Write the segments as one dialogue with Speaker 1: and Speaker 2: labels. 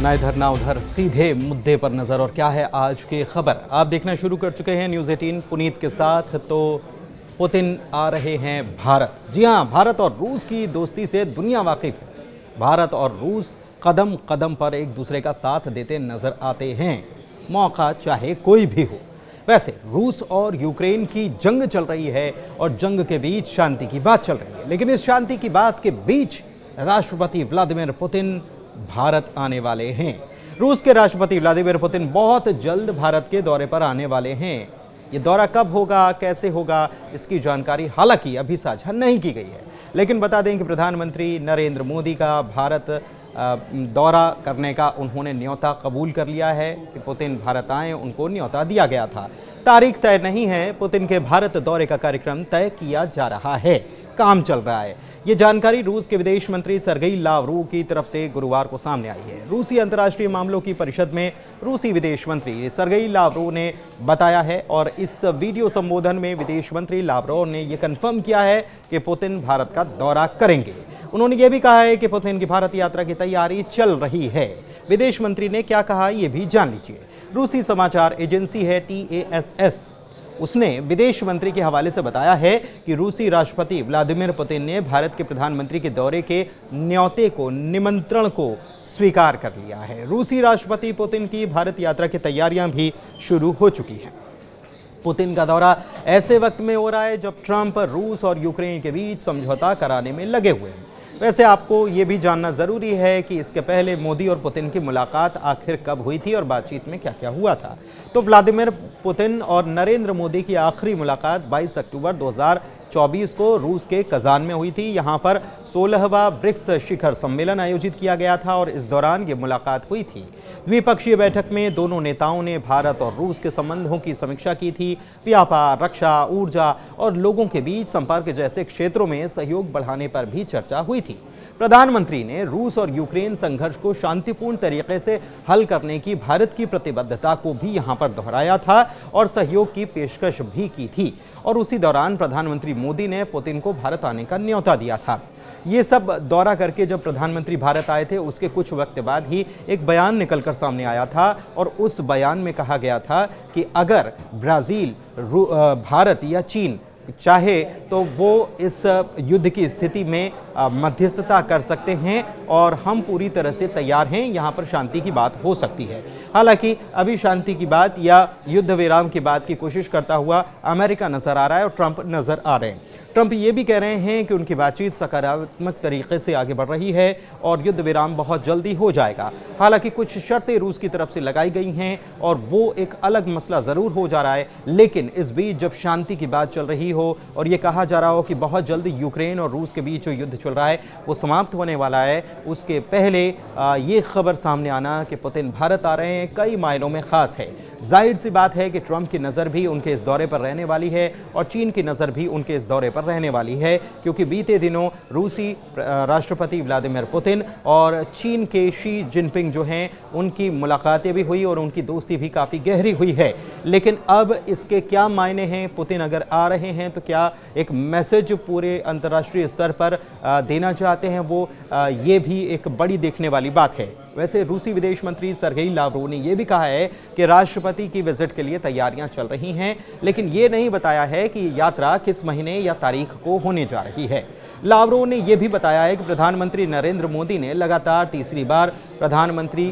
Speaker 1: ना इधर ना उधर, सीधे मुद्दे पर नजर। और क्या है आज की खबर, आप देखना शुरू कर चुके हैं न्यूज़ 18 पुनीत के साथ। तो पुतिन आ रहे हैं भारत। जी हाँ, भारत और रूस की दोस्ती से दुनिया वाकिफ है। भारत और रूस कदम कदम पर एक दूसरे का साथ देते नजर आते हैं, मौका चाहे कोई भी हो। वैसे रूस और यूक्रेन की जंग चल रही है और जंग के बीच शांति की बात चल रही है, लेकिन इस शांति की बात के बीच राष्ट्रपति व्लादिमीर पुतिन भारत आने वाले हैं। रूस के राष्ट्रपति व्लादिमीर पुतिन बहुत जल्द भारत के दौरे पर आने वाले हैं। ये दौरा कब होगा, कैसे होगा, इसकी जानकारी हालांकि अभी साझा नहीं की गई है, लेकिन बता दें कि प्रधानमंत्री नरेंद्र मोदी का भारत दौरा करने का उन्होंने न्योता कबूल कर लिया है कि पुतिन भारत आए। उनको न्योता दिया गया था, तारीख तय नहीं है। पुतिन के भारत दौरे का कार्यक्रम तय किया जा रहा है, काम चल रहा है। ये जानकारी रूस के विदेश मंत्री सर्गेई लावरोव की तरफ से गुरुवार को सामने आई है। रूसी अंतर्राष्ट्रीय मामलों की परिषद में रूसी विदेश मंत्री सर्गेई लावरोव ने बताया है, और इस वीडियो संबोधन में विदेश मंत्री लावरोव ने यह कंफर्म किया है कि पुतिन भारत का दौरा करेंगे। उन्होंने ये भी कहा है कि पुतिन की भारत यात्रा की तैयारी चल रही है। विदेश मंत्री ने क्या कहा, ये भी जान लीजिए। रूसी समाचार एजेंसी है TASS, उसने विदेश मंत्री के हवाले से बताया है कि रूसी राष्ट्रपति व्लादिमीर पुतिन ने भारत के प्रधानमंत्री के दौरे के न्योते को, निमंत्रण को स्वीकार कर लिया है। रूसी राष्ट्रपति पुतिन की भारत यात्रा की तैयारियां भी शुरू हो चुकी हैं। पुतिन का दौरा ऐसे वक्त में हो रहा है जब ट्रंप रूस और यूक्रेन के बीच समझौता कराने में लगे हुए हैं। वैसे आपको ये भी जानना ज़रूरी है कि इसके पहले मोदी और पुतिन की मुलाकात आखिर कब हुई थी और बातचीत में क्या क्या हुआ था। तो व्लादिमीर पुतिन और नरेंद्र मोदी की आखिरी मुलाकात 22 अक्टूबर 2024 को रूस के कजान में हुई थी। यहाँ पर 16वां ब्रिक्स शिखर सम्मेलन आयोजित किया गया था और इस दौरान ये मुलाकात हुई थी। द्विपक्षीय बैठक में दोनों नेताओं ने भारत और रूस के संबंधों की समीक्षा की थी। व्यापार, रक्षा, ऊर्जा और लोगों के बीच संपर्क जैसे क्षेत्रों में सहयोग बढ़ाने पर भी चर्चा हुई थी। प्रधानमंत्री ने रूस और यूक्रेन संघर्ष को शांतिपूर्ण तरीके से हल करने की भारत की प्रतिबद्धता को भी यहां पर दोहराया था और सहयोग की पेशकश भी की थी। और उसी दौरान प्रधानमंत्री मोदी ने पुतिन को भारत आने का न्योता दिया था। ये सब दौरा करके जब प्रधानमंत्री भारत आए थे, उसके कुछ वक्त बाद ही एक बयान निकलकर सामने आया था और उस बयान में कहा गया था कि अगर ब्राज़ील, भारत या चीन चाहे तो वो इस युद्ध की स्थिति में मध्यस्थता कर सकते हैं और हम पूरी तरह से तैयार हैं, यहाँ पर शांति की बात हो सकती है। हालांकि अभी शांति की बात या युद्ध विराम की बात की कोशिश करता हुआ अमेरिका नजर आ रहा है और ट्रंप नजर आ रहे हैं। ट्रंप ये भी कह रहे हैं कि उनकी बातचीत सकारात्मक तरीके से आगे बढ़ रही है और युद्ध विराम बहुत जल्दी हो जाएगा। हालांकि कुछ शर्तें रूस की तरफ से लगाई गई हैं और वो एक अलग मसला ज़रूर हो जा रहा है, लेकिन इस बीच जब शांति की बात चल रही हो और ये कहा जा रहा हो कि बहुत जल्द यूक्रेन और रूस के बीच जो युद्ध चल रहा है वो समाप्त होने वाला है, उसके पहले ये खबर सामने आना कि पुतिन भारत आ रहे हैं कई मायनों में ख़ास है। जाहिर सी बात है कि ट्रंप की नज़र भी उनके इस दौरे पर रहने वाली है और चीन की नज़र भी उनके इस दौरे पर रहने वाली है, क्योंकि बीते दिनों रूसी राष्ट्रपति व्लादिमीर पुतिन और चीन के शी जिनपिंग जो हैं उनकी मुलाकातें भी हुई और उनकी दोस्ती भी काफ़ी गहरी हुई है। लेकिन अब इसके क्या मायने हैं, पुतिन अगर आ रहे हैं तो क्या एक मैसेज पूरे अंतर्राष्ट्रीय स्तर पर देना चाहते हैं वो, ये भी एक बड़ी देखने वाली बात है। वैसे रूसी विदेश मंत्री सर्गेई लावरोव ने यह भी कहा है कि राष्ट्रपति की विजिट के लिए तैयारियां चल रही हैं, लेकिन ये नहीं बताया है कि यात्रा किस महीने या तारीख को होने जा रही है। लावरोव ने यह भी बताया है कि प्रधानमंत्री नरेंद्र मोदी ने लगातार तीसरी बार प्रधानमंत्री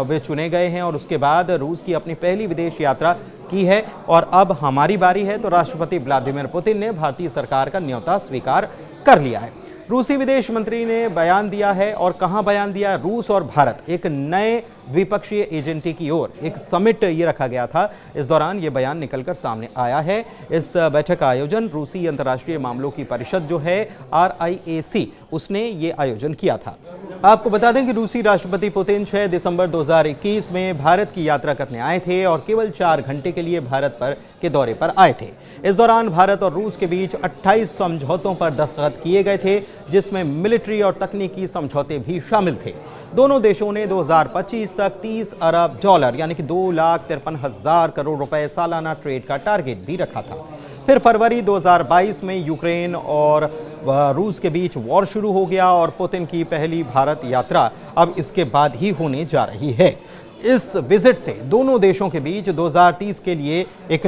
Speaker 1: वे चुने गए हैं और उसके बाद रूस की अपनी पहली विदेश यात्रा की है और अब हमारी बारी है। तो राष्ट्रपति व्लादिमीर पुतिन ने भारतीय सरकार का न्योता स्वीकार कर लिया है। रूसी विदेश मंत्री ने बयान दिया है और कहां बयान दिया है, रूस और भारत एक नए द्विपक्षीय एजेंडे की ओर एक समिट ये रखा गया था। इस दौरान ये बयान निकलकर सामने आया है। इस बैठक का आयोजन रूसी अंतर्राष्ट्रीय मामलों की परिषद जो है RIAC, उसने ये आयोजन किया था। आपको बता दें कि रूसी राष्ट्रपति पुतिन 6 दिसंबर 2021 में भारत की यात्रा करने आए थे और केवल 4 घंटे के लिए भारत के दौरे पर आए थे। इस दौरान भारत और रूस के बीच 28 समझौतों पर दस्तखत किए गए थे, जिसमें मिलिट्री और तकनीकी समझौते भी शामिल थे। दोनों देशों ने 2025 तक 30 अरब डॉलर यानी कि 2,53,000 करोड़ रुपए सालाना ट्रेड का टारगेट भी रखा था। फिर फरवरी 2022 में यूक्रेन और रूस के बीच वॉर शुरू हो गया और पुतिन की पहली भारत यात्रा अब इसके बाद ही होने जा रही है। इस विजिट से दोनों देशों के बीच 2030 के लिए एक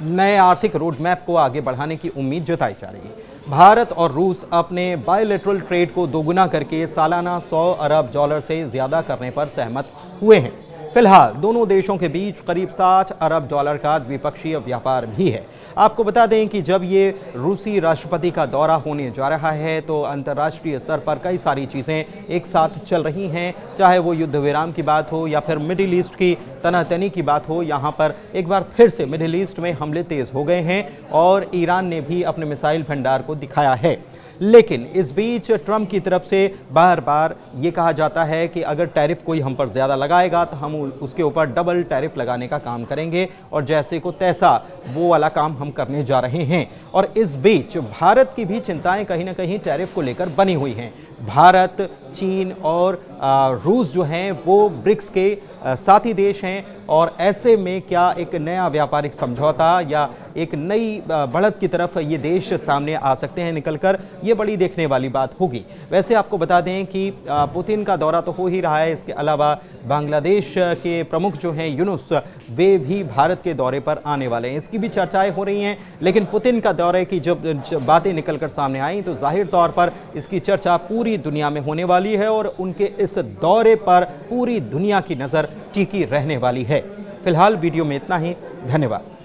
Speaker 1: नए आर्थिक रोड मैप को आगे बढ़ाने की उम्मीद जताई जा रही है। भारत और रूस अपने बायलैटरल ट्रेड को दोगुना करके सालाना 100 अरब डॉलर से ज़्यादा करने पर सहमत हुए हैं। फिलहाल दोनों देशों के बीच करीब 60 अरब डॉलर का द्विपक्षीय व्यापार भी है। आपको बता दें कि जब ये रूसी राष्ट्रपति का दौरा होने जा रहा है तो अंतर्राष्ट्रीय स्तर पर कई सारी चीज़ें एक साथ चल रही हैं, चाहे वो युद्ध विराम की बात हो या फिर मिडिल ईस्ट की तनातनी की बात हो। यहाँ पर एक बार फिर से मिडिल ईस्ट में हमले तेज़ हो गए हैं और ईरान ने भी अपने मिसाइल भंडार को दिखाया है। लेकिन इस बीच ट्रंप की तरफ से बार बार ये कहा जाता है कि अगर टैरिफ कोई हम पर ज़्यादा लगाएगा तो हम उसके ऊपर डबल टैरिफ लगाने का काम करेंगे और जैसे को तैसा वो वाला काम हम करने जा रहे हैं। और इस बीच भारत की भी चिंताएं कहीं ना कहीं टैरिफ को लेकर बनी हुई हैं। भारत, चीन और रूस जो हैं वो ब्रिक्स के साथी देश हैं और ऐसे में क्या एक नया व्यापारिक समझौता या एक नई बढ़त की तरफ ये देश सामने आ सकते हैं निकलकर, ये बड़ी देखने वाली बात होगी। वैसे आपको बता दें कि पुतिन का दौरा तो हो ही रहा है, इसके अलावा बांग्लादेश के प्रमुख जो हैं यूनुस, वे भी भारत के दौरे पर आने वाले हैं, इसकी भी चर्चाएं हो रही हैं। लेकिन पुतिन का दौरे की जब बातें निकलकर सामने आई तो जाहिर तौर पर इसकी चर्चा पूरी दुनिया में होने वाली है और उनके इस दौरे पर पूरी दुनिया की नज़र टिकी रहने वाली है। फिलहाल वीडियो में इतना ही। धन्यवाद।